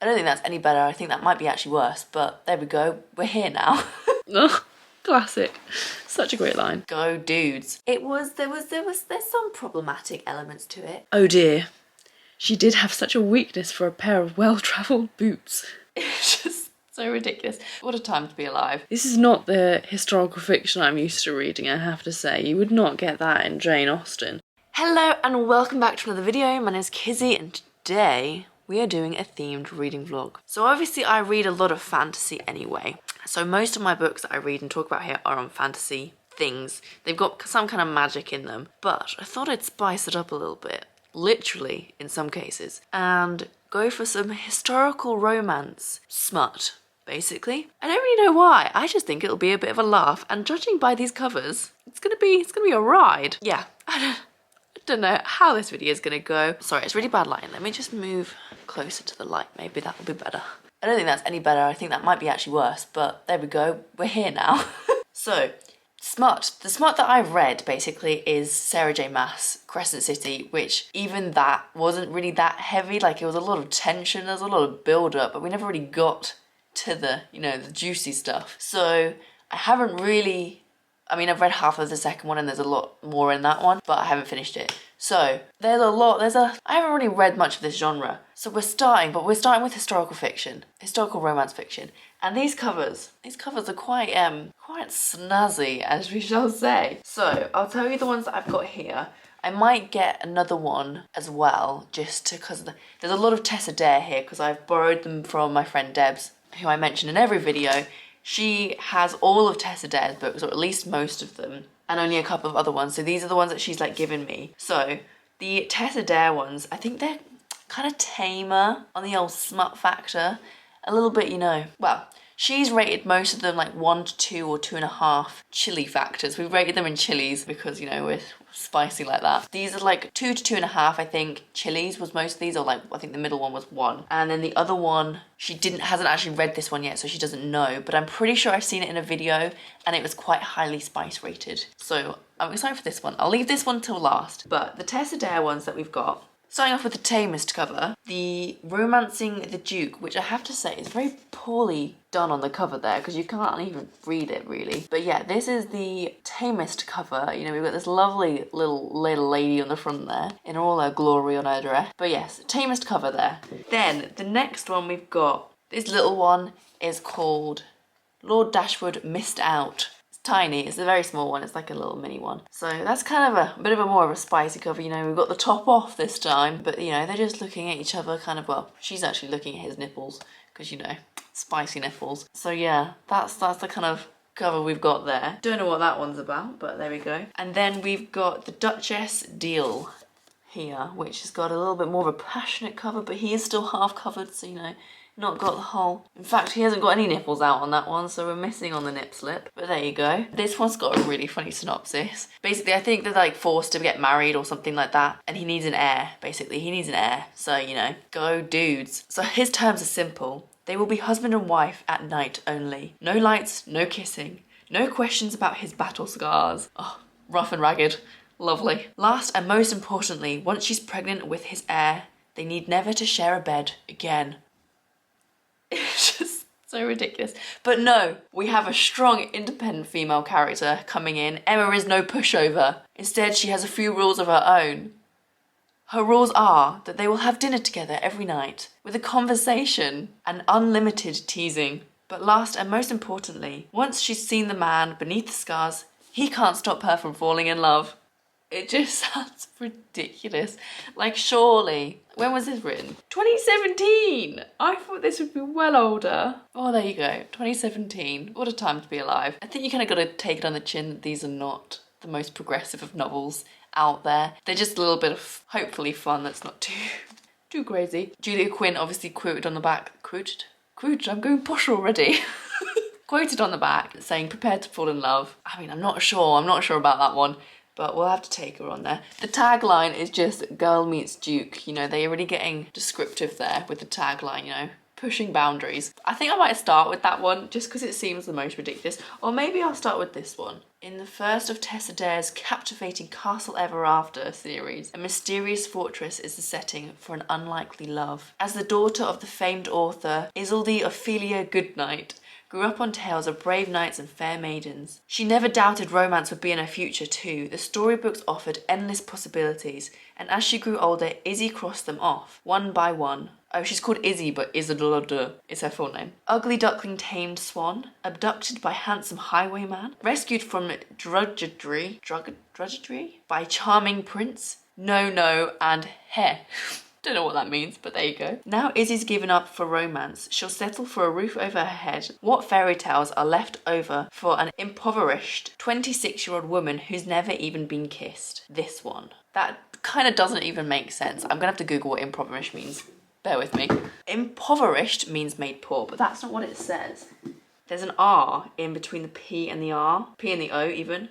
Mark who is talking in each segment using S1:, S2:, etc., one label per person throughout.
S1: I don't think that's any better. I think that might be actually worse, but there we go. We're here now.
S2: Ugh, classic. Such a great line.
S1: Go dudes. There's some problematic elements to it.
S2: Oh dear. She did have such a weakness for a pair of well-travelled boots.
S1: It's just so ridiculous. What a time to be alive.
S2: This is not the historical fiction I'm used to reading, I have to say. You would not get that in Jane Austen.
S1: Hello and welcome back to another video. My name is Kizzy and today we are doing a themed reading vlog. So obviously I read a lot of fantasy anyway. So most of my books that I read and talk about here are on fantasy things. They've got some kind of magic in them. But I thought I'd spice it up a little bit, literally in some cases, and go for some historical romance smut. Basically, I don't really know why. I just think it'll be a bit of a laugh, and judging by these covers, it's gonna be a ride. Yeah, I don't know how this video is gonna go. Sorry, it's really bad lighting. Let me just move closer to the light. Maybe that will be better. I don't think that's any better. I think that might be actually worse. But there we go. We're here now. So, smut. The smut that I've read basically is Sarah J. Maas, Crescent City, which even that wasn't really that heavy. Like, it was a lot of tension. There was a lot of build up, but we never really got to the, you know, the juicy stuff. So I haven't really, I mean, I've read half of the second one and there's a lot more in that one, but I haven't finished it. So there's a lot, I haven't really read much of this genre. So we're starting with historical fiction, historical romance fiction. And these covers are quite snazzy, as we shall say. So I'll tell you the ones that I've got here. I might get another one as well, just because there's a lot of Tessa Dare here, because I've borrowed them from my friend Debs, who I mention in every video. She has all of Tessa Dare's books, or at least most of them, and only a couple of other ones. So these are the ones that she's like given me. So the Tessa Dare ones, I think they're kind of tamer on the old smut factor. A little bit, you know, well, she's rated most of them like 1 to 2 or 2.5 chili factors. We've rated them in chilies because, you know, we're spicy like that. These are like 2 to 2.5, I think. Chilies was most of these, or like, I think the middle one was 1. And then the other one, she hasn't actually read this one yet, so she doesn't know. But I'm pretty sure I've seen it in a video and it was quite highly spice rated. So I'm excited for this one. I'll leave this one till last. But the Tessa Dare ones that we've got, starting off with the tamest cover, the Romancing the Duke, which I have to say is very poorly done on the cover there, because you can't even read it really. But yeah, this is the tamest cover. You know, we've got this lovely little lady on the front there in all her glory on her dress. But yes, tamest cover there. Then the next one we've got, this little one is called Lord Dashwood Missed Out. Tiny, it's a very small one, it's like a little mini one. So that's kind of a bit of a more of a spicy cover, you know, we've got the top off this time, but you know, they're just looking at each other kind of, well, she's actually looking at his nipples, because you know, spicy nipples. So yeah, that's the kind of cover we've got there. Don't know what that one's about, but there we go. And then we've got the Duchess Deal here, which has got a little bit more of a passionate cover, but he is still half covered, so you know, not got the whole, in fact he hasn't got any nipples out on that one, so we're missing on the nip slip, but there you go. This one's got a really funny synopsis. Basically I think they're like forced to get married or something like that, and he needs an heir. Basically he needs an heir, so you know, go dudes. So his terms are simple. They will be husband and wife at night only. No lights, no kissing, no questions about his battle scars. Oh, rough and ragged, lovely. Last and most importantly, once she's pregnant with his heir, they need never to share a bed again. It's just so ridiculous. But no, we have a strong, independent female character coming in. Emma is no pushover. Instead, she has a few rules of her own. Her rules are that they will have dinner together every night, with a conversation and unlimited teasing. But last and most importantly, once she's seen the man beneath the scars, he can't stop her from falling in love. It just sounds ridiculous. Like, surely, when was this written? 2017! I thought this would be well older. Oh, there you go, 2017. What a time to be alive. I think you kind of got to take it on the chin that these are not the most progressive of novels out there. They're just a little bit of, hopefully, fun that's not too crazy. Julia Quinn obviously quoted on the back, quoted? I'm going posh already. Quoted on the back saying, prepared to fall in love. I mean, I'm not sure about that one, but we'll have to take her on there. The tagline is just girl meets Duke. You know, they're already getting descriptive there with the tagline, you know, Pushing boundaries. I think I might start with that one just because it seems the most ridiculous. Or maybe I'll start with this one. In the first of Tessa Dare's captivating Castle Ever After series, a mysterious fortress is the setting for an unlikely love. As the daughter of the famed author Isolde Ophelia Goodnight, grew up on tales of brave knights and fair maidens. She never doubted romance would be in her future too. The storybooks offered endless possibilities, and as she grew older, Izzy crossed them off, one by one. Oh, she's called Izzy, but Isolde is her full name. Ugly duckling tamed swan, abducted by handsome highwayman, rescued from drudgery by charming prince, no, and heh. Don't know what that means, but there you go. Now Izzy's given up for romance. She'll settle for a roof over her head. What fairy tales are left over for an impoverished 26-year-old woman who's never even been kissed? This one. That kind of doesn't even make sense. I'm gonna have to Google what impoverished means. Bear with me. Impoverished means made poor, but that's not what it says. There's an R in between the P and the R. P and the O even.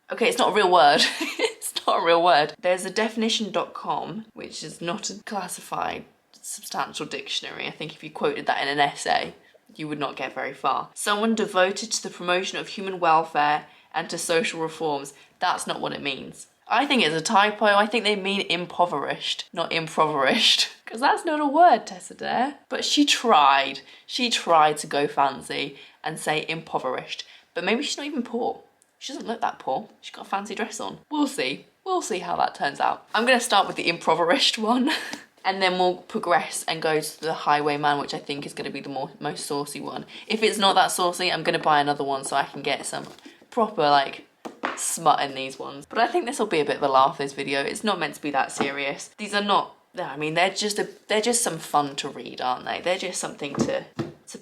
S1: Okay, it's not a real word. It's not a real word. There's a definition.com, which is not a classified substantial dictionary. I think if you quoted that in an essay, you would not get very far. Someone devoted to the promotion of human welfare and to social reforms. That's not what it means. I think it's a typo. I think they mean impoverished, not impoverished. Because that's not a word, Tessa Dare. But she tried. She tried to go fancy and say impoverished. But maybe she's not even poor. She doesn't look that poor. She's got a fancy dress on. We'll see. We'll see how that turns out. I'm going to start with the impoverished one. And then we'll progress and go to the highwayman, which I think is going to be the most saucy one. If it's not that saucy, I'm going to buy another one so I can get some proper, like, smut in these ones. But I think this will be a bit of a laugh, this video. It's not meant to be that serious. These are not, I mean, they're just some fun to read, aren't they? They're just something to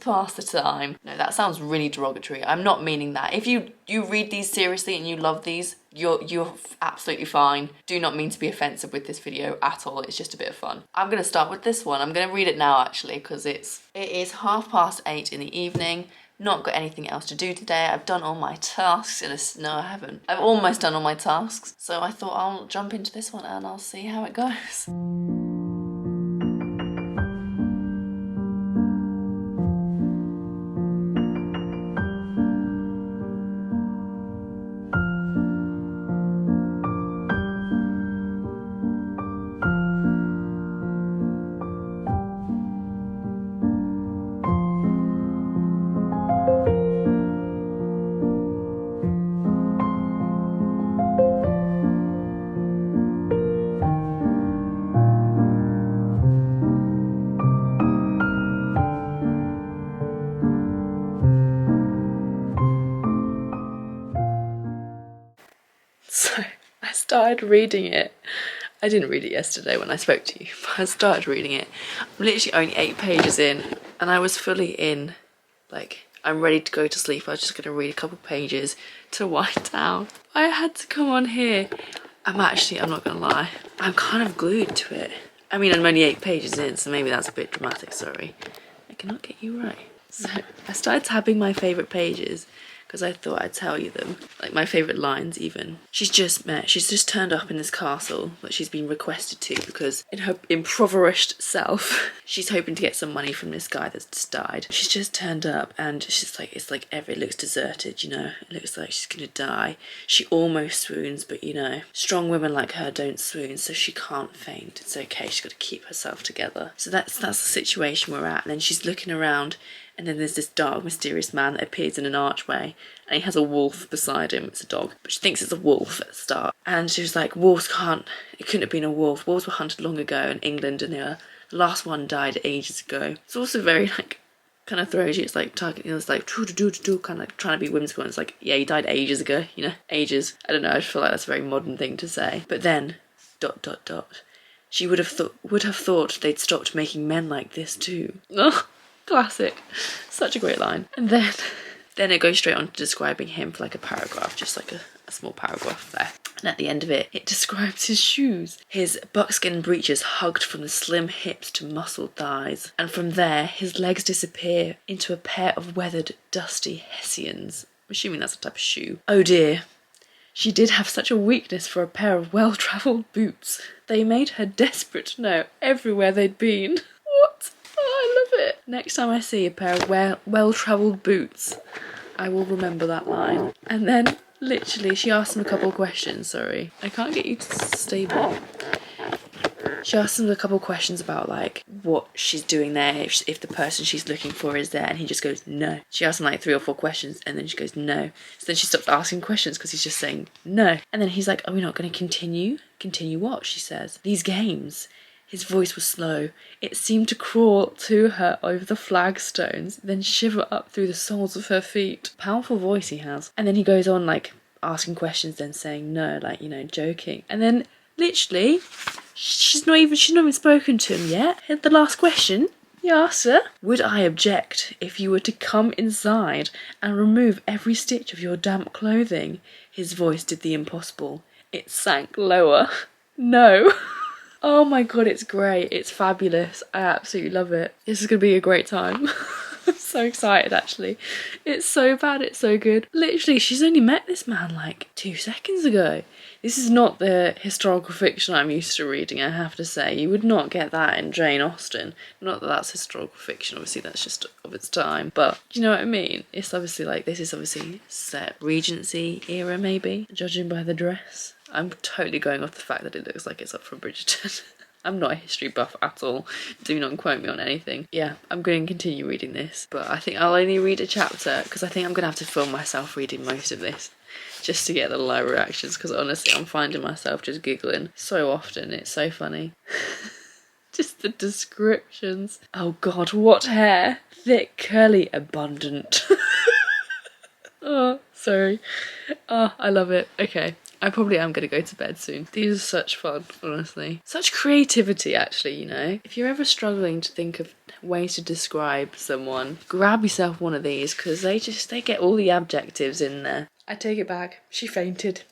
S1: pass the time. No, that sounds really derogatory. I'm not meaning that. If you read these seriously and you love these, you're absolutely fine. Do not mean to be offensive with this video at all. It's just a bit of fun. I'm going to start with this one. I'm going to read it now actually because it is 8:30 in the evening. Not got anything else to do today. I've done all my tasks. No, I haven't. I've almost done all my tasks. So I thought I'll jump into this one and I'll see how it goes. So I started reading it. I didn't read it yesterday when I spoke to you, but I started reading it. I'm literally only 8 pages in and I was fully in, like, I'm ready to go to sleep. I was just going to read a couple pages to wind down. I had to come on here. I'm not going to lie, I'm kind of glued to it. I mean, I'm only 8 pages in, so maybe that's a bit dramatic, sorry. I cannot get you right. So I started tabbing my favourite pages because I thought I'd tell you them. Like my favourite lines even. She's just turned up in this castle that she's been requested to because in her impoverished self, she's hoping to get some money from this guy that's just died. She's just turned up and she's like, it looks deserted, you know. It looks like she's gonna die. She almost swoons, but you know, strong women like her don't swoon, so she can't faint. It's okay, she's gotta keep herself together. So that's the situation we're at. And then she's looking around and then there's this dark, mysterious man that appears in an archway and he has a wolf beside him. It's a dog, but she thinks it's a wolf at the start. And she was like, it couldn't have been a wolf. Wolves were hunted long ago in England and the last one died ages ago. It's also very, like, kind of throws you. It's like, kind of like trying to be whimsical. And it's like, yeah, he died ages ago, you know, ages. I don't know, I just feel like that's a very modern thing to say. But then, ... She would have thought they'd stopped making men like this too. Ugh. Classic. Such a great line. And then it goes straight on to describing him for like a paragraph, just like a small paragraph there. And at the end of it, it describes his shoes. His buckskin breeches hugged from the slim hips to muscled thighs. And from there, his legs disappear into a pair of weathered, dusty Hessians. I'm assuming that's a type of shoe. Oh dear. She did have such a weakness for a pair of well-travelled boots. They made her desperate to know everywhere they'd been. What? Oh, I love it.
S2: Next time I see a pair of well-travelled boots, I will remember that line. And then, literally, she asked him a couple of questions, sorry. I can't get you to stable. She asked him a couple of questions about, like, what she's doing there, if the person she's looking for is there, and he just goes, no. She asked him, like, 3 or 4 questions, and then she goes, no. So then she stopped asking questions because he's just saying, no. And then he's like, are we not going to continue? Continue what? She says. These games. His voice was slow. It seemed to crawl to her over the flagstones, then shiver up through the soles of her feet. Powerful voice he has. And then he goes on, like, asking questions, then saying no, like, you know, joking. And then, literally, she's not even spoken to him yet. The last question, he asked her, would I object if you were to come inside and remove every stitch of your damp clothing? His voice did the impossible. It sank lower. No. Oh my god, it's great. It's fabulous. I absolutely love it. This is going to be a great time. I'm so excited, actually. It's so bad, it's so good. Literally, she's only met this man like 2 seconds ago. This is not the historical fiction I'm used to reading, I have to say. You would not get that in Jane Austen. Not that that's historical fiction, obviously that's just of its time. But, do you know what I mean? It's obviously like, this is obviously set Regency era, maybe, judging by the dress. I'm totally going off the fact that it looks like it's up from Bridgerton. I'm not a history buff at all. Do not quote me on anything. Yeah, I'm going to continue reading this, but I think I'll only read a chapter because I think I'm going to have to film myself reading most of this just to get the live reactions, because honestly I'm finding myself just giggling so often. It's so funny. Just the descriptions. Oh god, what hair. Thick, curly, abundant. Oh, sorry. Oh, I love it. Okay. I probably am going to go to bed soon. These are such fun, honestly. Such creativity, actually, you know. If you're ever struggling to think of ways to describe someone, grab yourself one of these, because they get all the adjectives in there. I take it back. She fainted.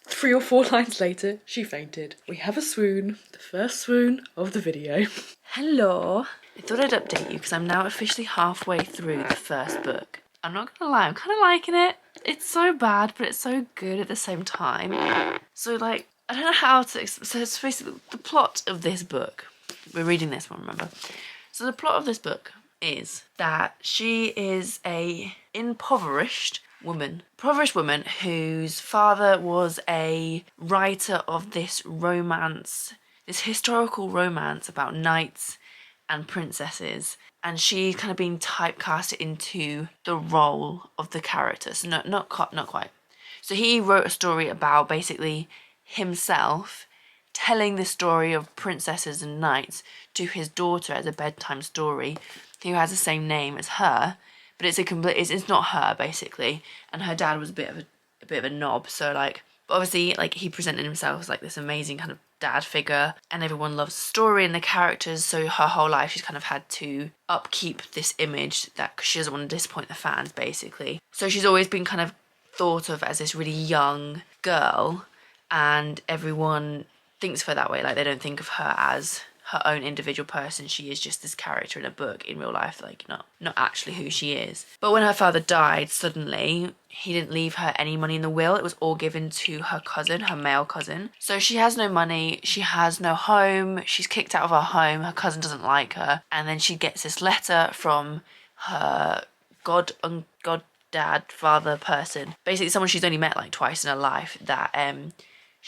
S2: 3 or 4 lines later, she fainted. We have a swoon. The first swoon of the video. Hello. I thought I'd update you because I'm now officially halfway through the first book. I'm not gonna lie, I'm kind of liking it. It's so bad, but it's so good at the same time. So, like, I don't know how to... So, it's basically the plot of this book. We're reading this one, remember? So, the plot of this book is that she is a impoverished woman whose father was a writer of this romance, this historical romance about knights and princesses, and she's kind of being typecast into the role of the character. So not quite. So he wrote a story about basically himself telling the story of princesses and knights to his daughter as a bedtime story, who has the same name as her, but it's not her basically, and her dad was a bit of a knob. So like, obviously, like, he presented himself as like this amazing kind of dad figure, and everyone loves the story and the characters, so her whole life she's kind of had to upkeep this image that, cause she doesn't want to disappoint the fans basically. So she's always been kind of thought of as this really young girl, and everyone thinks of her that way. Like, they don't think of her as her own individual person. She is just this character in a book. In real life, like, not actually who she is. But when her father died suddenly, he didn't leave her any money in the will. It was all given to her cousin, her male cousin. So she has no money, she has no home, she's kicked out of her home, her cousin doesn't like her, and then she gets this letter from her dad, father person, basically someone she's only met like twice in her life, that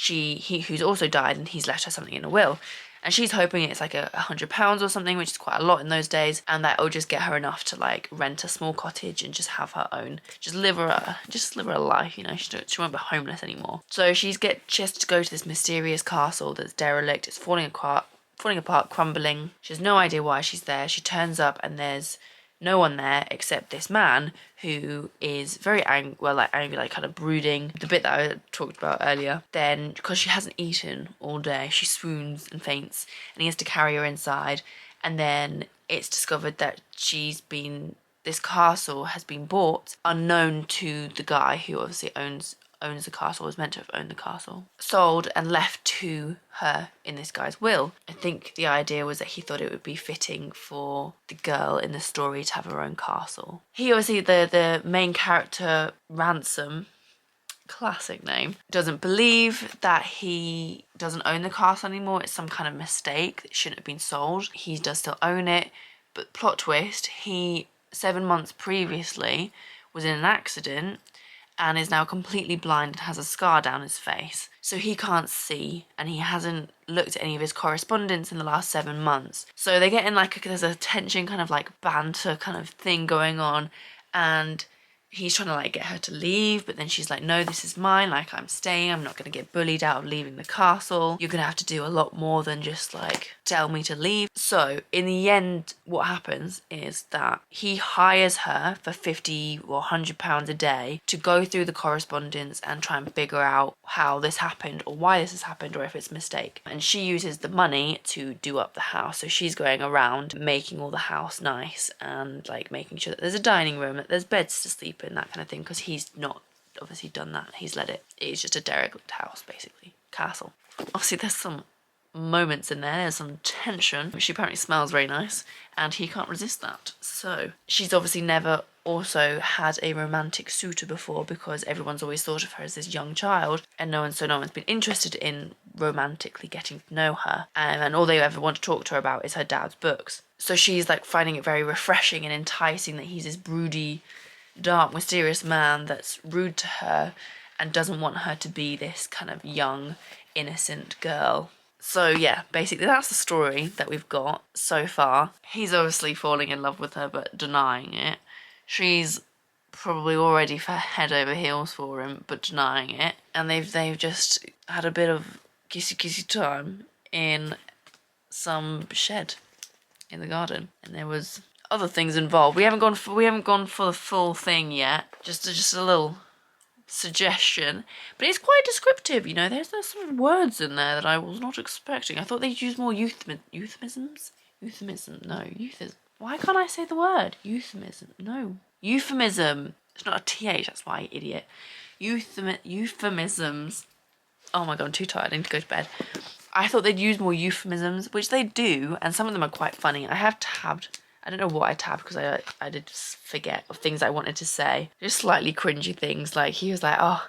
S2: who's also died, and he's left her something in a will. And she's hoping it's like £100 or something, which is quite a lot in those days, and that will just get her enough to like rent a small cottage and just have her own, just live her life, you know. She won't be homeless anymore. So she has to go to this mysterious castle that's derelict. It's falling apart, crumbling. She has no idea why she's there. She turns up and there's no one there except this man who is very angry, like kind of brooding. The bit that I talked about earlier. Then, because she hasn't eaten all day, she swoons and faints, and he has to carry her inside. And then it's discovered that this castle has been bought unknown to the guy who obviously owns the castle, was meant to have owned the castle, sold and left to her in this guy's will. I think the idea was that he thought it would be fitting for the girl in the story to have her own castle. He obviously, the main character, Ransom, classic name, doesn't believe that he doesn't own the castle anymore. It's some kind of mistake. It shouldn't have been sold. He does still own it,
S1: But plot twist, he 7 months previously was in an accident and is now completely blind and has a scar down his face. So he can't see, and he hasn't looked at any of his correspondence in the last 7 months. So they get in like, there's a tension kind of like banter kind of thing going on, and he's trying to like get her to leave, but then she's like, no, this is mine, like I'm staying, I'm not going to get bullied out of leaving the castle. You're going to have to do a lot more than just like tell me to leave. So in the end, what happens is that he hires her for 50 or 100 pounds a day to go through the correspondence and try and figure out how this happened or why this has happened or if it's a mistake. And she uses the money to do up the house. So she's going around making all the house nice and like making sure that there's a dining room, that there's beds to sleep in, that kind of thing, because he's not obviously done that. He's let it. It's just a derelict house, basically. Castle. Obviously, there's some moments in there. There's some tension. She apparently smells very nice, and he can't resist that. So she's obviously never also had a romantic suitor before, because everyone's always thought of her as this young child, and no one's been interested in romantically getting to know her. And all they ever want to talk to her about is her dad's books. So she's like finding it very refreshing and enticing that he's this broody, dark, mysterious man that's rude to her and doesn't want her to be this kind of young, innocent girl. So yeah, basically that's the story that we've got so far. He's obviously falling in love with her but denying it. She's probably already head over heels for him but denying it. And they've just had a bit of kissy time in some shed in the garden. And there was other things involved. We haven't gone for the full thing yet. Just a little suggestion, but it's quite descriptive. You know, there's some words in there that I was not expecting. I thought they'd use more euphemisms. Why can't I say the word euphemism? No, euphemism. It's not a th. That's why, idiot. Euphemisms. Oh my god, I'm too tired. I need to go to bed. I thought they'd use more euphemisms, which they do, and some of them are quite funny. I have tabbed. I don't know what I tabbed because I did forget of things I wanted to say. Just slightly cringy things, like he was like, oh,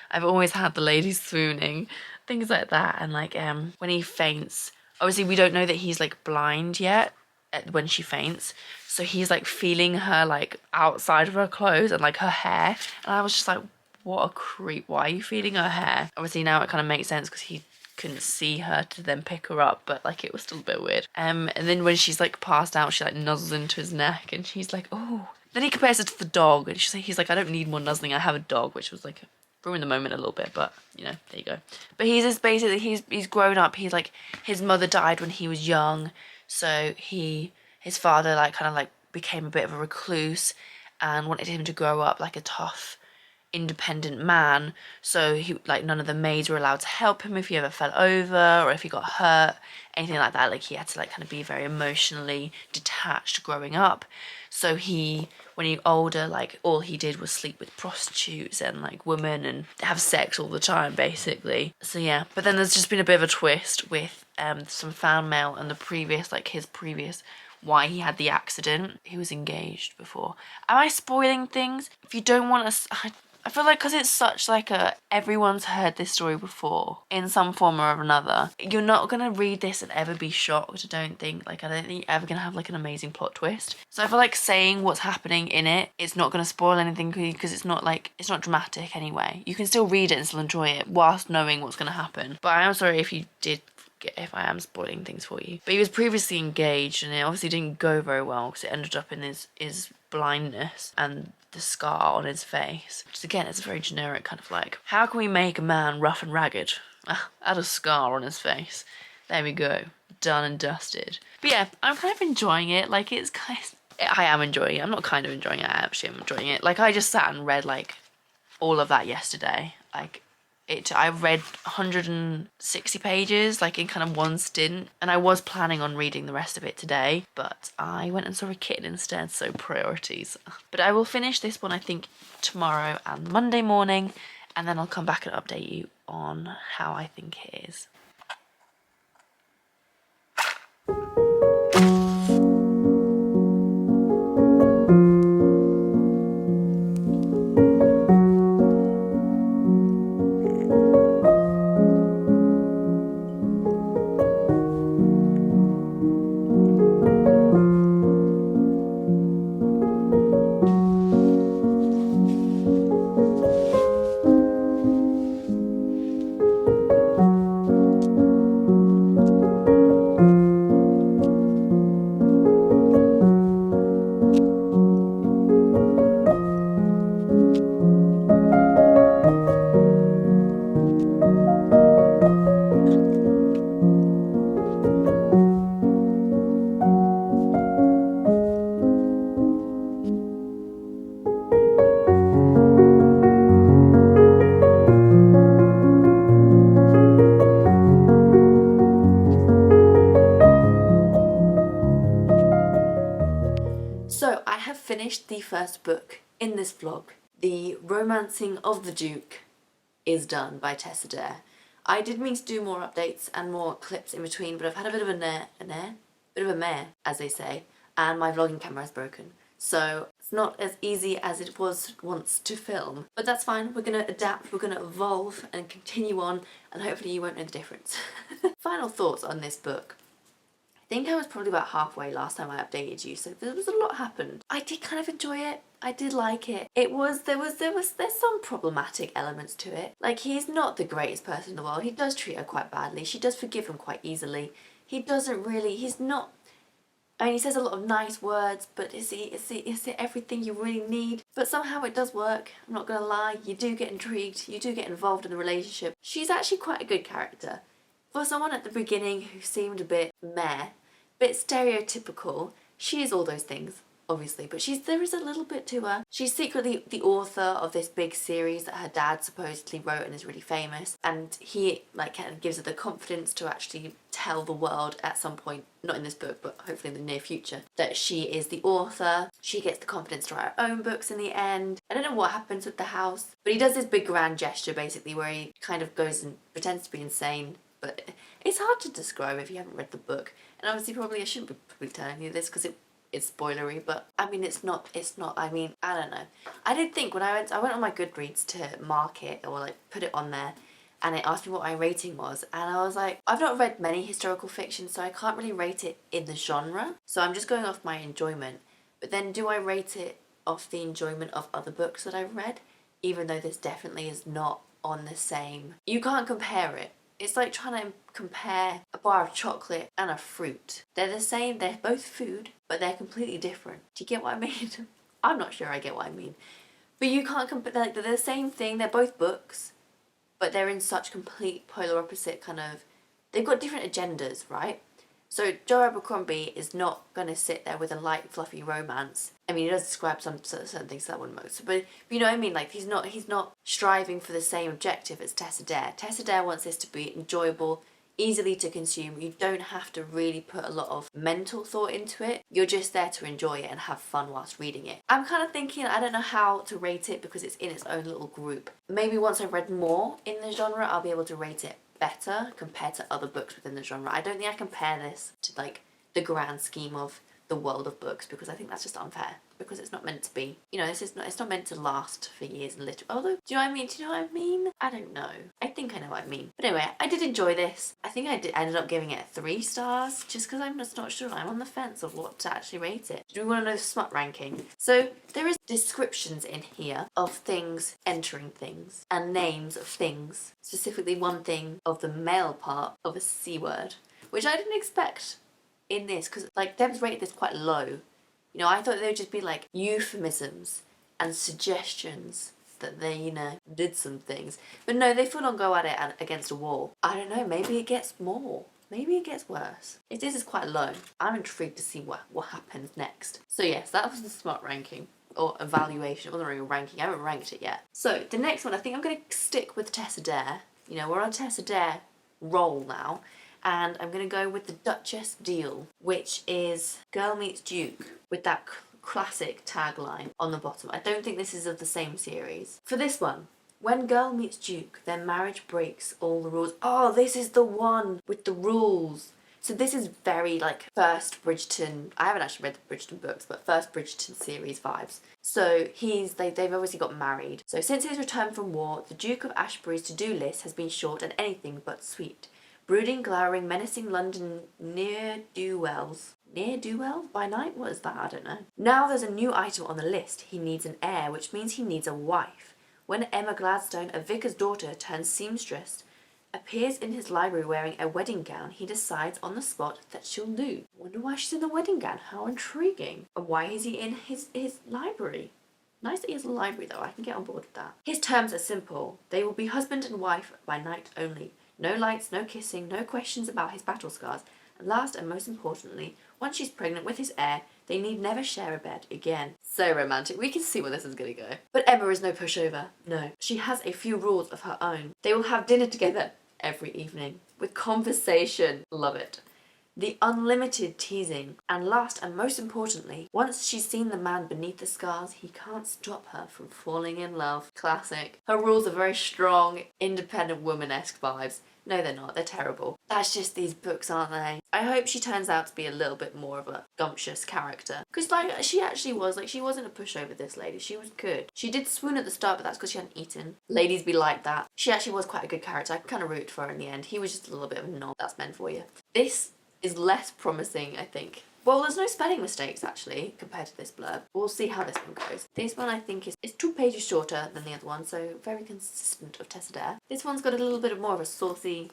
S1: I've always had the lady swooning. Things like that. And like when he faints, obviously we don't know that he's like blind yet when she faints. So he's like feeling her like outside of her clothes and like her hair. And I was just like, what a creep. Why are you feeling her hair? Obviously now it kind of makes sense because he couldn't see her to then pick her up, but like it was still a bit weird. And then when she's like passed out, she like nuzzles into his neck and she's like, oh. Then he compares her to the dog and he's like, I don't need more nuzzling, I have a dog, which was like ruined the moment a little bit, but you know, there you go. But he's just basically, he's grown up. He's like, his mother died when he was young, so his father like kind of like became a bit of a recluse and wanted him to grow up like a tough, independent man. So he like none of the maids were allowed to help him if he ever fell over or if he got hurt, anything like that. Like he had to like kind of be very emotionally detached growing up. So when he older, like all he did was sleep with prostitutes and like women and have sex all the time basically. So yeah, but then there's just been a bit of a twist with some fan mail and his previous why he had the accident. He was engaged before. Am I spoiling things? If you don't want to, I feel like because it's such like everyone's heard this story before in some form or another, you're not going to read this and ever be shocked. I don't think you're ever going to have like an amazing plot twist. So I feel like saying what's happening in it's not going to spoil anything because it's not dramatic anyway. You can still read it and still enjoy it whilst knowing what's going to happen. But I am sorry if I am spoiling things for you. But he was previously engaged and it obviously didn't go very well because it ended up in his blindness and the scar on his face. Which again, it's a very generic kind of like, how can we make a man rough and ragged? Add a scar on his face. There we go. Done and dusted. But yeah, I'm kind of enjoying it. Like I am enjoying it. I'm not kind of enjoying it. I actually am enjoying it. Like I just sat and read like all of that yesterday. Like I read 160 pages like in kind of one stint, and I was planning on reading the rest of it today, but I went and saw a kitten instead, so priorities. But I will finish this one I think tomorrow and Monday morning, and then I'll come back and update you on how I think it is. So I have finished the first book in this vlog. The Romancing of the Duke is done by Tessa Dare. I did mean to do more updates and more clips in between, but I've had a bit of a mare, as they say, and my vlogging camera is broken. So it's not as easy as it was once to film. But that's fine, we're gonna adapt, we're gonna evolve and continue on, and hopefully you won't know the difference. Final thoughts on this book. I think I was probably about halfway last time I updated you, so there was a lot happened. I did kind of enjoy it. I did like it. There's some problematic elements to it. Like, he's not the greatest person in the world. He does treat her quite badly. She does forgive him quite easily. He says a lot of nice words, but is it everything you really need? But somehow it does work. I'm not gonna lie. You do get intrigued. You do get involved in the relationship. She's actually quite a good character. For someone at the beginning who seemed a bit meh, bit stereotypical, she is all those things, obviously, but there is a little bit to her. She's secretly the author of this big series that her dad supposedly wrote and is really famous, and he kind of gives her the confidence to actually tell the world at some point, not in this book, but hopefully in the near future, that she is the author. She gets the confidence to write her own books in the end. I don't know what happens with the house, but he does this big grand gesture basically where he kind of goes and pretends to be insane, but it's hard to describe if you haven't read the book. And obviously I shouldn't be probably telling you this because it's spoilery, but I mean it's not, I mean, I don't know. I did think when I went on my Goodreads to mark it or put it on there, and it asked me what my rating was, and I was like, I've not read many historical fiction, so I can't really rate it in the genre, so I'm just going off my enjoyment. But then do I rate it off the enjoyment of other books that I've read, even though this definitely is not on the same, you can't compare it. It's like trying to compare a bar of chocolate and a fruit. They're the same, they're both food, but they're completely different. Do you get what I mean? I'm not sure I get what I mean. But you can't compare, they're the same thing, they're both books, but they're in such complete polar opposite they've got different agendas, right? So Joe Abercrombie is not going to sit there with a light, fluffy romance. I mean, he does describe some certain things that one most, but you know what I mean? He's not striving for the same objective as Tessa Dare. Tessa Dare wants this to be enjoyable, easily to consume. You don't have to really put a lot of mental thought into it. You're just there to enjoy it and have fun whilst reading it. I'm kind of thinking, I don't know how to rate it because it's in its own little group. Maybe once I've read more in the genre, I'll be able to rate it better compared to other books within the genre. I don't think I compare this to the grand scheme of the world of books because I think that's just unfair, because it's not meant to be, it's not meant to last for years in literature. Although, do you know what I mean? Do you know what I mean? I don't know. I think I know what I mean. But anyway, I did enjoy this. I think I ended up giving it 3 stars just because I'm just not sure. I'm on the fence of what to actually rate it. Do we want to know the smut ranking? So there is descriptions in here of things entering things and names of things. Specifically one thing of the male part of a C word, which I didn't expect in this because Deb's rated this quite low. I thought they would just be euphemisms and suggestions that they, did some things. But no, they full on go at it against a wall. I don't know, maybe it gets more. Maybe it gets worse. If this is quite low, I'm intrigued to see what happens next. So yes, that was the smart ranking. Or evaluation. It wasn't really a ranking. I haven't ranked it yet. So the next one, I think I'm going to stick with Tessa Dare. We're on Tessa Dare roll now. And I'm going to go with the Duchess Deal, which is Girl Meets Duke, with that classic tagline on the bottom. I don't think this is of the same series. For this one, when Girl Meets Duke, their marriage breaks all the rules. Oh, this is the one with the rules. So this is very first Bridgerton. I haven't actually read the Bridgerton books, but first Bridgerton series vibes. So they've obviously got married. So since his return from war, the Duke of Ashbury's to-do list has been short and anything but sweet. Brooding, glowering, menacing London ne'er-do-wells. Ne'er-do-wells? By night? What is that? I don't know. Now there's a new item on the list. He needs an heir, which means he needs a wife. When Emma Gladstone, a vicar's daughter turned seamstress, appears in his library wearing a wedding gown, he decides on the spot that she'll do. Wonder why she's in the wedding gown. How intriguing. And why is he in his library? Nice that he has a library though. I can get on board with that. His terms are simple. They will be husband and wife by night only. No lights, no kissing, no questions about his battle scars. And last and most importantly, once she's pregnant with his heir, they need never share a bed again. So romantic. We can see where this is going to go. But Emma is no pushover. No. She has a few rules of her own. They will have dinner together every evening with conversation. Love it. the unlimited teasing, and last and most importantly, once she's seen the man beneath the scars, he can't stop her from falling in love. Classic. Her rules are very strong, independent woman-esque vibes. No, they're not. They're terrible. That's just these books, aren't they? I hope she turns out to be a little bit more of a gumptious character. Because, like, she actually was. Like, she wasn't a pushover, this lady. She was good. She did swoon at the start, but that's because she hadn't eaten. Ladies be like that. She actually was quite a good character. I kind of rooted for her in the end. He was just a little bit of a knob. That's meant for you. This is less promising, I think. Well, there's no spelling mistakes, actually, compared to this blurb. We'll see how this one goes. This one, I think, is 2 pages shorter than the other one, so very consistent of Tessa Dare. This one's got a little bit more of a saucy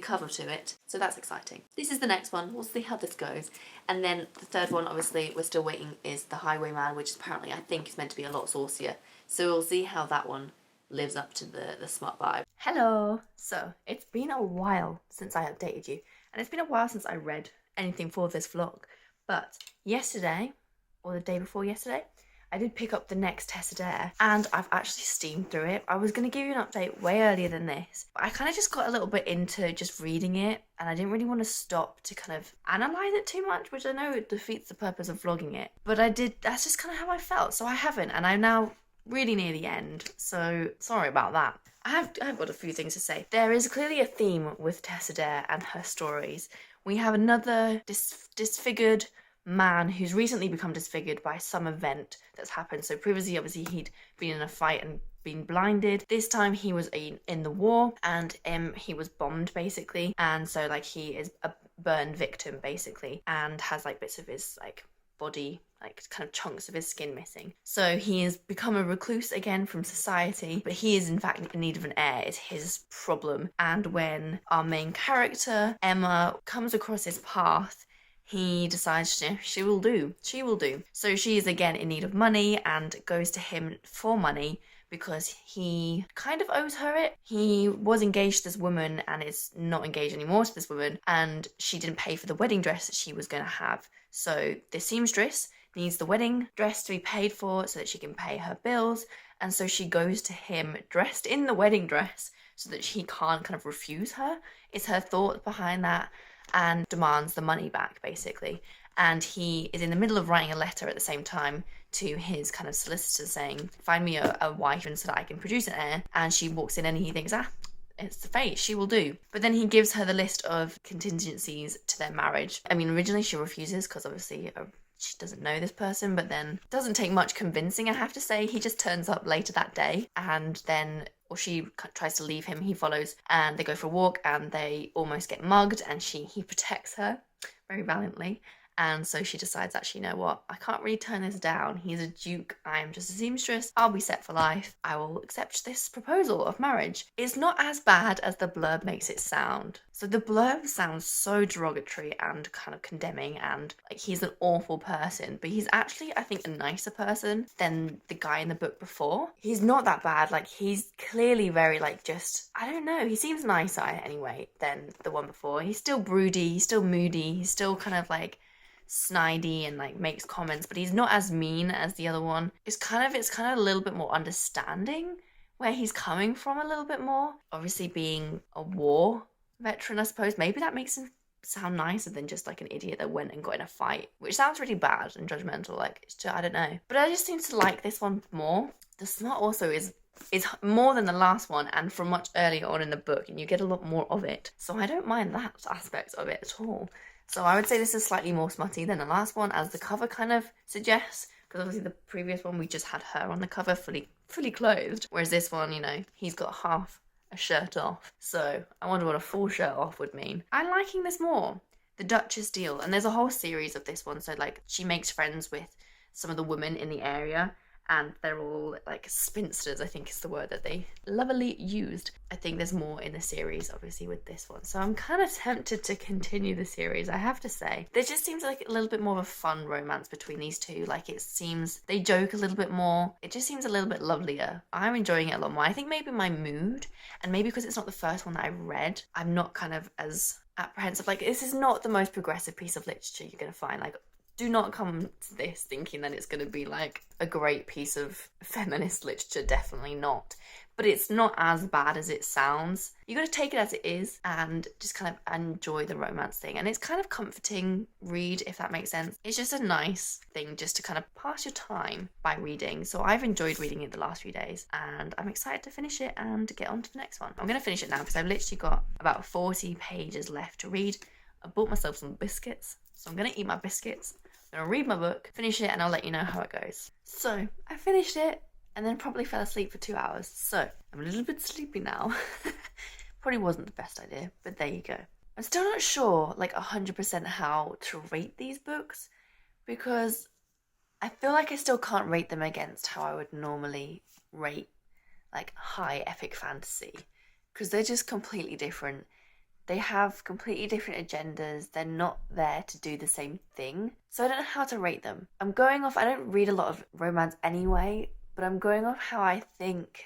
S1: cover to it, so that's exciting. This is the next one. We'll see how this goes. And then the third one, obviously, we're still waiting, is The Highwayman, which apparently I think is meant to be a lot saucier. So we'll see how that one lives up to the smut vibe. Hello! So, it's been a while since I updated you, and it's been a while since I read anything for this vlog, but yesterday, or the day before yesterday, I did pick up the next Tessa Dare, and I've actually steamed through it. I was going to give you an update way earlier than this, but I kind of just got a little bit into just reading it, and I didn't really want to stop to kind of analyse it too much, which I know it defeats the purpose of vlogging it, but that's just kind of how I felt, so I haven't, and I'm now really near the end, so sorry about that. I've got a few things to say. There is clearly a theme with Tessa Dare and her stories. We have another disfigured man who's recently become disfigured by some event that's happened. So previously, obviously, he'd been in a fight and been blinded. This time he was in the war, and he was bombed, basically. And so, like, he is a burned victim, basically, and has, like, bits of his, like, body, like kind of chunks of his skin missing. So he has become a recluse again from society, but he is in fact in need of an heir. It's his problem. And when our main character, Emma, comes across his path, he decides she will do. So she is again in need of money and goes to him for money because he kind of owes her it. He was engaged to this woman and is not engaged anymore to this woman, and she didn't pay for the wedding dress that she was going to have. So the seamstress needs the wedding dress to be paid for so that she can pay her bills, and so she goes to him dressed in the wedding dress so that he can't kind of refuse her. It's her thought behind that, and demands the money back, basically. And he is in the middle of writing a letter at the same time to his kind of solicitor saying, find me a wife and so that I can produce an heir. And she walks in and he thinks, it's the fate, she will do. But then he gives her the list of contingencies to their marriage. I mean, originally she refuses because obviously she doesn't know this person, but then it doesn't take much convincing, I have to say. He just turns up later that day, and then, or she tries to leave him, he follows, and they go for a walk, and they almost get mugged, and he protects her very valiantly. And so she decides, actually, you know what? I can't really turn this down. He's a duke. I am just a seamstress. I'll be set for life. I will accept this proposal of marriage. It's not as bad as the blurb makes it sound. So the blurb sounds so derogatory and kind of condemning, and like he's an awful person, but he's actually, I think, a nicer person than the guy in the book before. He's not that bad. Like, he's clearly very, like, just, I don't know. He seems nicer anyway than the one before. He's still broody. He's still moody. He's still kind of like snidey and like makes comments, but he's not as mean as the other one. It's kind of a little bit more understanding where he's coming from a little bit more. Obviously, being a war veteran, I suppose, maybe that makes him sound nicer than just like an idiot that went and got in a fight, which sounds really bad and judgmental. Like, it's just, I don't know, but I just seem to like this one more. The smut also is more than the last one and from much earlier on in the book, and you get a lot more of it, so I don't mind that aspect of it at all. So I would say this is slightly more smutty than the last one, as the cover kind of suggests, because obviously the previous one we just had her on the cover fully clothed, whereas this one, you know, he's got half a shirt off. So I wonder what a full shirt off would mean. I'm liking this more. The Duchess deal, and there's a whole series of this one, so like she makes friends with some of the women in the area, and they're all like spinsters, I think is the word that they lovingly used. I think there's more in the series, obviously, with this one. So I'm kind of tempted to continue the series, I have to say. There just seems like a little bit more of a fun romance between these two. Like, it seems they joke a little bit more. It just seems a little bit lovelier. I'm enjoying it a lot more. I think maybe my mood, and maybe because it's not the first one that I read, I'm not kind of as apprehensive. Like, this is not the most progressive piece of literature you're going to find. Like, do not come to this thinking that it's going to be like a great piece of feminist literature. Definitely not. But it's not as bad as it sounds. You got to take it as it is and just kind of enjoy the romance thing. And it's kind of comforting read, if that makes sense. It's just a nice thing just to kind of pass your time by reading. So I've enjoyed reading it the last few days and I'm excited to finish it and get on to the next one. I'm going to finish it now because I've literally got about 40 pages left to read. I bought myself some biscuits, so I'm going to eat my biscuits. I'm going to read my book, finish it, and I'll let you know how it goes. So I finished it. And then probably fell asleep for 2 hours. So I'm a little bit sleepy now. Probably wasn't the best idea, but there you go. I'm still not sure, like 100% how to rate these books because I feel like I still can't rate them against how I would normally rate like high epic fantasy because they're just completely different. They have completely different agendas. They're not there to do the same thing. So I don't know how to rate them. I don't read a lot of romance anyway, but I'm going off how I think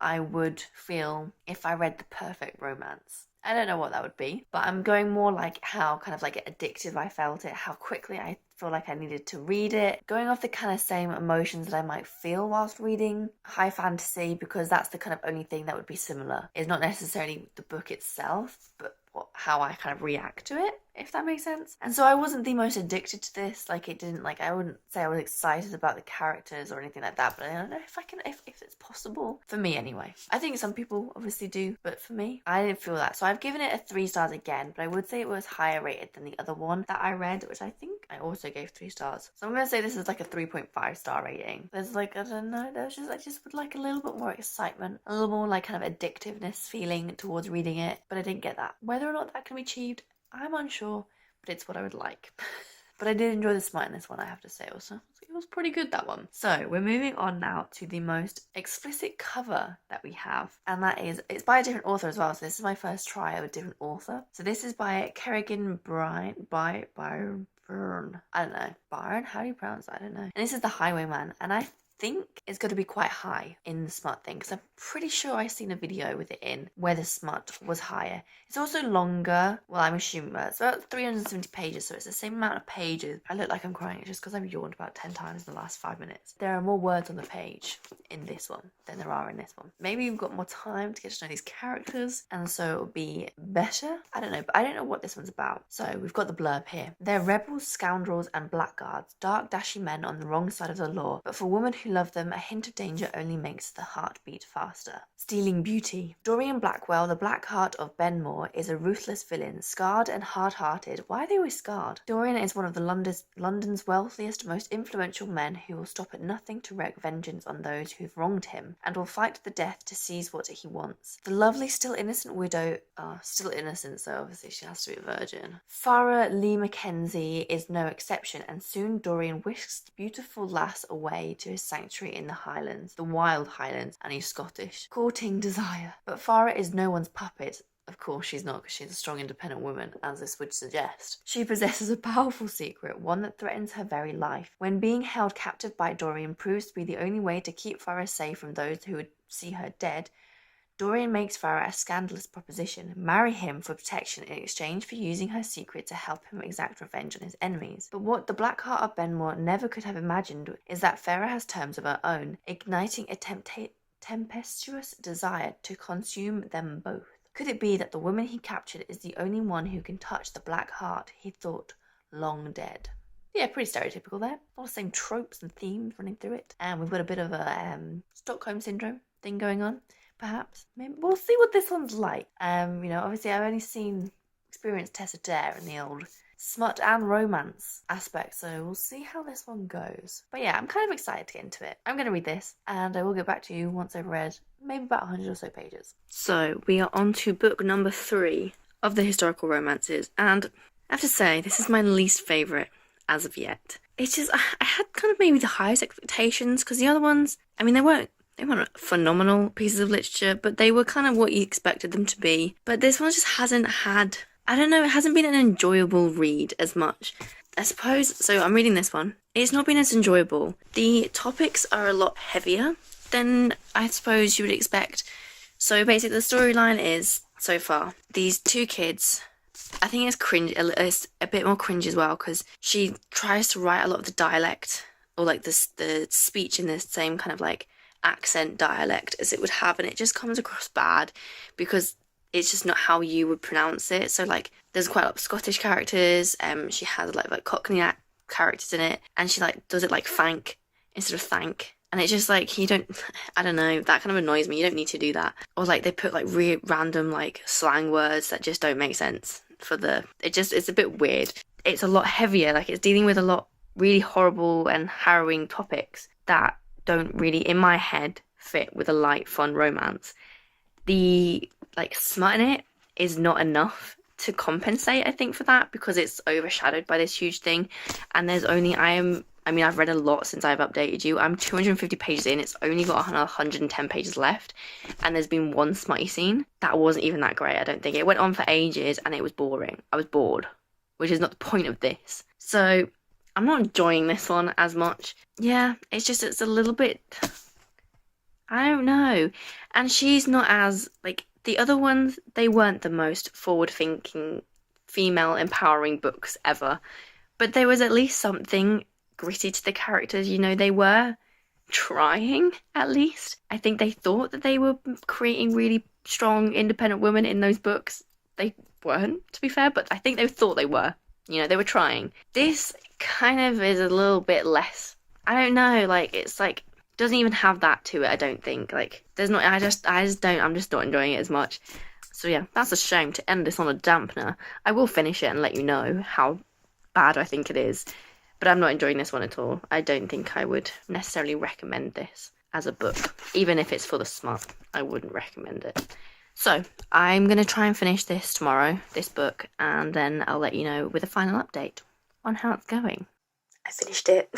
S1: I would feel if I read the perfect romance. I don't know what that would be, but I'm going more like how kind of like addictive I felt it, how quickly I feel like I needed to read it, going off the kind of same emotions that I might feel whilst reading high fantasy, because that's the kind of only thing that would be similar. It's not necessarily the book itself, but how I kind of react to it, if that makes sense. And so I wasn't the most addicted to this. Like it didn't, like I wouldn't say I was excited about the characters or anything like that, but I don't know if I can, if it's possible. For me anyway. I think some people obviously do, but for me, I didn't feel that. So I've given it a 3 stars again, but I would say it was higher rated than the other one that I read, which I think I also gave 3 stars. So I'm going to say this is like a 3.5 star rating. There's like, I don't know, I just would like a little bit more excitement, a little more like kind of addictiveness feeling towards reading it, but I didn't get that. Whether or not that can be achieved, I'm unsure, but it's what I would like. But I did enjoy the smut in this one, I have to say also. It was pretty good, that one. So we're moving on now to the most explicit cover that we have. And that is, it's by a different author as well. So this is my first try of a different author. So this is by Kerrigan Byrne. I don't know. Byron? How do you pronounce that? I don't know. And this is The Highwayman. And I think it's going to be quite high in the smut thing because I'm pretty sure I've seen a video with it in where the smut was higher. It's also longer. Well, I'm assuming it's about 370 pages, so it's the same amount of pages. I look like I'm crying just because I've yawned about 10 times in the last 5 minutes. There are more words on the page in this one than there are in this one. Maybe we've got more time to get to know these characters, and so it'll be better. I don't know, but I don't know what this one's about. So we've got the blurb here. They're rebels, scoundrels, and blackguards, dark, dashy men on the wrong side of the law, but for women who love them, a hint of danger only makes the heart beat faster. Stealing beauty. Dorian Blackwell, the Black Heart of Benmore, is a ruthless villain, scarred and hard-hearted. Why are they always scarred? Dorian is one of London's wealthiest, most influential men who will stop at nothing to wreak vengeance on those who've wronged him, and will fight to the death to seize what he wants. The lovely, still innocent widow, still innocent, so obviously she has to be a virgin. Farah Lee Mackenzie is no exception, and soon Dorian whisks the beautiful lass away to his sanctuary in the Highlands, the wild Highlands, and he's Scottish, courting desire. But Farah is no one's puppet. Of course she's not, because she's a strong, independent woman, as this would suggest. She possesses a powerful secret, one that threatens her very life. When being held captive by Dorian proves to be the only way to keep Farah safe from those who would see her dead, Dorian makes Farah a scandalous proposition: marry him for protection in exchange for using her secret to help him exact revenge on his enemies. But what the Black Heart of Benmore never could have imagined is that Farah has terms of her own, igniting a tempestuous desire to consume them both. Could it be that the woman he captured is the only one who can touch the Black Heart he thought long dead? Yeah, pretty stereotypical there. All the same tropes and themes running through it. And we've got a bit of a Stockholm Syndrome thing going on. Perhaps. Maybe we'll see what this one's like. Obviously I've only experienced Tessa Dare in the old smut and romance aspect, so we'll see how this one goes. But yeah, I'm kind of excited to get into it. I'm going to read this, and I will get back to you once I've read maybe about 100 or so pages. So we are on to book number 3 of the historical romances, and I have to say, this is my least favourite as of yet. It's just, I had kind of maybe the highest expectations, because the other ones, I mean, they weren't phenomenal pieces of literature, but they were kind of what you expected them to be. But this one just hasn't had, I don't know, it hasn't been an enjoyable read as much. I suppose, so I'm reading this one. It's not been as enjoyable. The topics are a lot heavier than I suppose you would expect. So basically the storyline is, so far, these 2 kids, I think it's cringe. It's a bit more cringe as well because she tries to write a lot of the dialect or like the speech in the same kind of like accent dialect as it would have, and it just comes across bad because it's just not how you would pronounce it. So like there's quite a lot of Scottish characters. She has like Cockney characters in it, and she like does it like thank instead of thank. And it's just like, you don't, I don't know, that kind of annoys me. You don't need to do that. Or like they put like random like slang words that just don't make sense it's a bit weird. It's a lot heavier, like it's dealing with a lot really horrible and harrowing topics that don't really, in my head, fit with a light, fun romance. The like smut in it is not enough to compensate, I think, for that, because it's overshadowed by this huge thing. And there's only, I've read a lot since I've updated you. I'm 250 pages in. It's only got 110 pages left. And there's been one smutty scene. That wasn't even that great, I don't think. It went on for ages and it was boring. I was bored, which is not the point of this. So I'm not enjoying this one as much. Yeah, it's a little bit, I don't know. And she's not as, like, the other ones, they weren't the most forward-thinking, female empowering books ever. But there was at least something gritty to the characters, you know, they were trying, at least. I think they thought that they were creating really strong, independent women in those books. They weren't, to be fair, but I think they thought they were. You know, they were trying. This kind of is a little bit less. I don't know, like, it's like, doesn't even have that to it, I don't think. Like, there's not, I'm just not enjoying it as much. So yeah, that's a shame to end this on a dampener. I will finish it and let you know how bad I think it is. But I'm not enjoying this one at all. I don't think I would necessarily recommend this as a book. Even if it's for the smart, I wouldn't recommend it. So, I'm going to try and finish this tomorrow, this book, and then I'll let you know with a final update on how it's going. I finished it.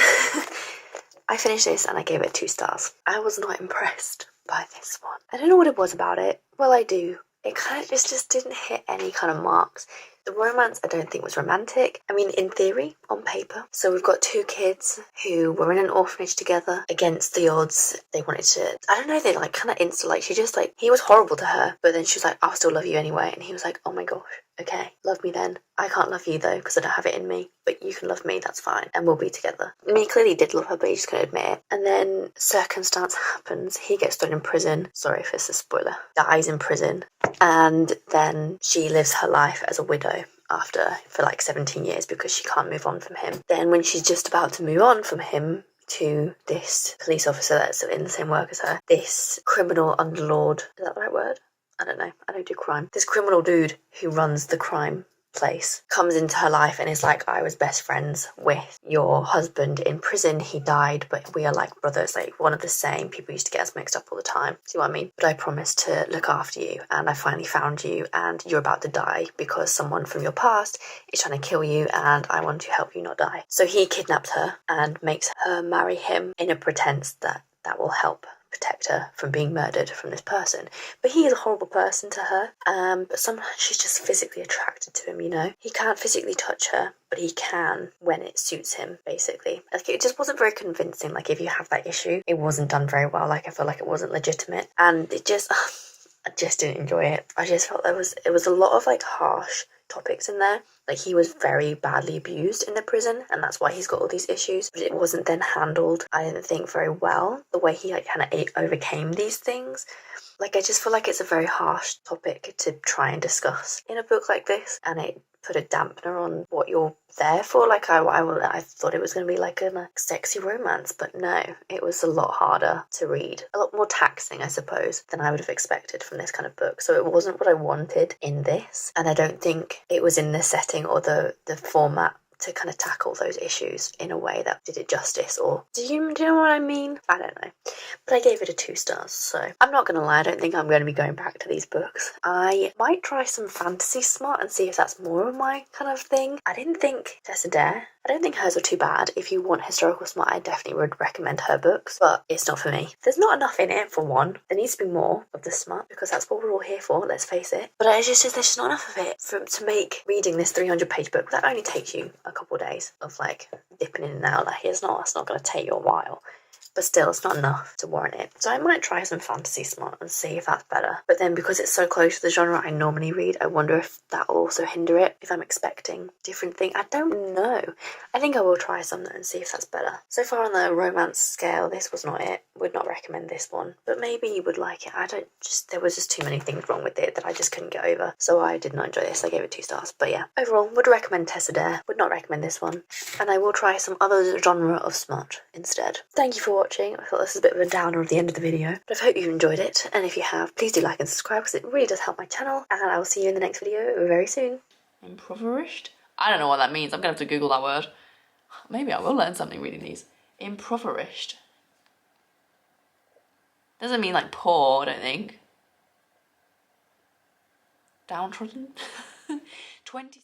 S1: I finished this and I gave it 2 stars. I was not impressed by this one. I don't know what it was about it. Well, I do. It kind of just didn't hit any kind of marks. The romance I don't think was romantic. I mean, in theory, on paper. So we've got 2 kids who were in an orphanage together against the odds. They wanted to, I don't know, they like kind of she just like, he was horrible to her, but then she was like, I'll still love you anyway. And he was like, oh my gosh, okay, love me then. I can't love you though, because I don't have it in me, but you can love me, that's fine. And we'll be together. And he clearly did love her, but he just couldn't admit it. And then circumstance happens. He gets thrown in prison. Sorry if it's a spoiler. Dies in prison. And then she lives her life as a widow for like 17 years because she can't move on from him. Then when she's just about to move on from him to this police officer that's in the same work as her, this criminal underlord, is that the right word? I don't know, I don't do crime. This criminal dude who runs the crime place comes into her life and is like, I was best friends with your husband in prison. He died, but we are like brothers, like one of the same. People used to get us mixed up all the time. See what I mean? But I promised to look after you, and I finally found you, and you're about to die because someone from your past is trying to kill you, and I want to help you not die. So he kidnaps her and makes her marry him in a pretense that will help protect her from being murdered from this person. But he is a horrible person to her, but somehow she's just physically attracted to him, you know. He can't physically touch her, but he can when it suits him, basically. Like, it just wasn't very convincing. Like, if you have that issue, it wasn't done very well. Like, I feel like it wasn't legitimate, and it just I just didn't enjoy it. I just felt it was a lot of like harsh topics in there. Like, he was very badly abused in the prison, and that's why he's got all these issues, but it wasn't then handled, I didn't think, very well, the way he like kind of overcame ththese things. Like, I just feel like it's a very harsh topic to try and discuss in a book like this, and it put a dampener on what you're there for. Like, I thought it was going to be like a sexy romance, but no, it was a lot harder to read, a lot more taxing, I suppose, than I would have expected from this kind of book. So it wasn't what I wanted in this, and I don't think it was in the setting or the format to kind of tackle those issues in a way that did it justice. Or do you know what I mean? I don't know, but I gave it a 2 stars, so I'm not gonna lie, I don't think I'm going to be going back to these books. I might try some fantasy smart and see if that's more of my kind of thing. I didn't think Tessa Dare, I don't think hers are too bad. If you want historical smart, I definitely would recommend her books, but it's not for me. There's not enough in it, for one. There needs to be more of the smart, because that's what we're all here for, let's face it. But there's just not enough of it to make reading this 300-page book. That only takes you a couple of days of like dipping in and out. Like, it's not going to take you a while. but still it's not enough to warrant it. So I might try some fantasy smut and see if that's better. But then because it's so close to the genre I normally read, I wonder if that will also hinder it, if I'm expecting different things. I don't know. I think I will try some and see if that's better. So far on the romance scale, this was not it. Would not recommend this one, but maybe you would like it. There was just too many things wrong with it that I just couldn't get over. So I did not enjoy this. I gave it 2 stars. But yeah, overall, would recommend Tessa Dare. Would not recommend this one. And I will try some other genre of smut instead. Thank you for watching. I thought this was a bit of a downer at the end of the video, but I hope you enjoyed it. And if you have, please do like and subscribe because it really does help my channel. And I will see you in the next video very soon. Impoverished? I don't know what that means. I'm gonna have to Google that word. Maybe I will learn something reading these. Impoverished. Doesn't mean like poor, I don't think. Downtrodden? 20